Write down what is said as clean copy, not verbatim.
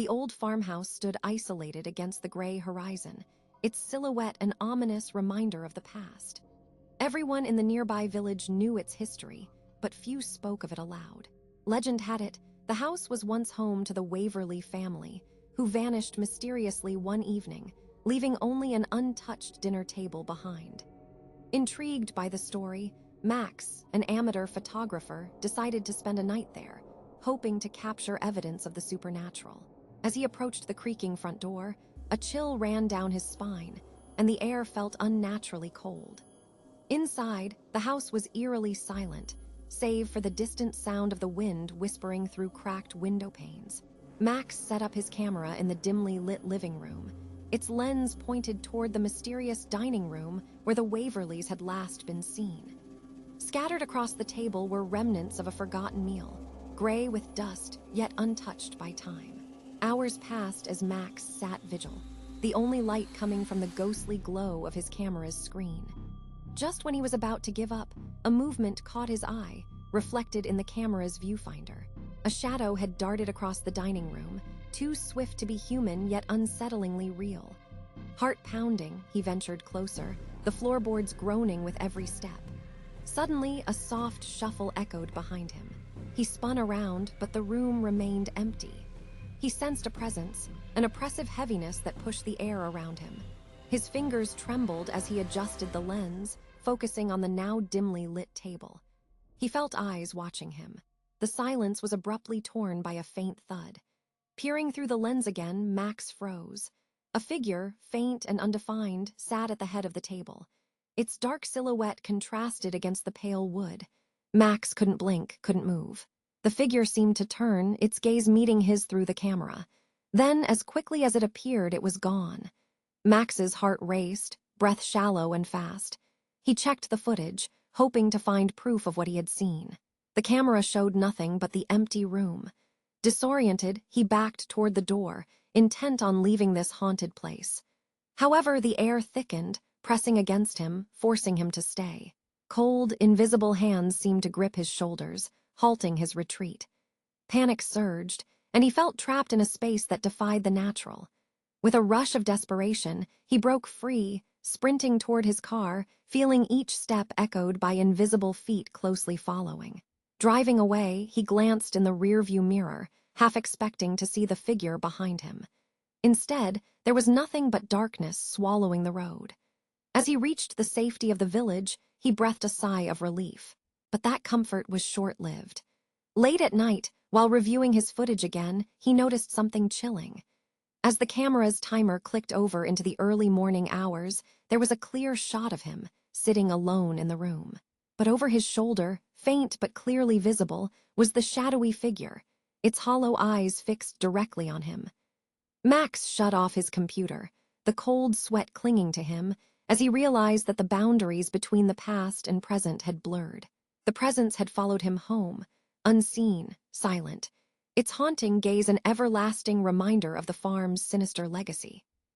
The old farmhouse stood isolated against the gray horizon, its silhouette an ominous reminder of the past. Everyone in the nearby village knew its history, but few spoke of it aloud. Legend had it, the house was once home to the Waverly family, who vanished mysteriously one evening, leaving only an untouched dinner table behind. Intrigued by the story, Max, an amateur photographer, decided to spend a night there, hoping to capture evidence of the supernatural. As he approached the creaking front door, a chill ran down his spine, and the air felt unnaturally cold. Inside, the house was eerily silent, save for the distant sound of the wind whispering through cracked window panes. Max set up his camera in the dimly lit living room, its lens pointed toward the mysterious dining room where the Waverlys had last been seen. Scattered across the table were remnants of a forgotten meal, gray with dust, yet untouched by time. Hours passed as Max sat vigil, the only light coming from the ghostly glow of his camera's screen. Just when he was about to give up, a movement caught his eye, reflected in the camera's viewfinder. A shadow had darted across the dining room, too swift to be human yet unsettlingly real. Heart pounding, he ventured closer, the floorboards groaning with every step. Suddenly, a soft shuffle echoed behind him. He spun around, but the room remained empty. He sensed a presence, an oppressive heaviness that pushed the air around him. His fingers trembled as he adjusted the lens, focusing on the now dimly lit table. He felt eyes watching him. The silence was abruptly torn by a faint thud. Peering through the lens again, Max froze. A figure, faint and undefined, sat at the head of the table. Its dark silhouette contrasted against the pale wood. Max couldn't blink, couldn't move. The figure seemed to turn, its gaze meeting his through the camera. Then, as quickly as it appeared, it was gone. Max's heart raced, breath shallow and fast. He checked the footage, hoping to find proof of what he had seen. The camera showed nothing but the empty room. Disoriented, he backed toward the door, intent on leaving this haunted place. However, the air thickened, pressing against him, forcing him to stay. Cold, invisible hands seemed to grip his shoulders, halting his retreat. Panic surged, and he felt trapped in a space that defied the natural. With a rush of desperation, he broke free, sprinting toward his car, feeling each step echoed by invisible feet closely following. Driving away, he glanced in the rearview mirror, half expecting to see the figure behind him. Instead, there was nothing but darkness swallowing the road. As he reached the safety of the village, he breathed a sigh of relief. But that comfort was short-lived. Late at night, while reviewing his footage again, he noticed something chilling. As the camera's timer clicked over into the early morning hours, there was a clear shot of him, sitting alone in the room. But over his shoulder, faint but clearly visible, was the shadowy figure, its hollow eyes fixed directly on him. Max shut off his computer, the cold sweat clinging to him, as he realized that the boundaries between the past and present had blurred. The presence had followed him home, unseen, silent, its haunting gaze an everlasting reminder of the farm's sinister legacy.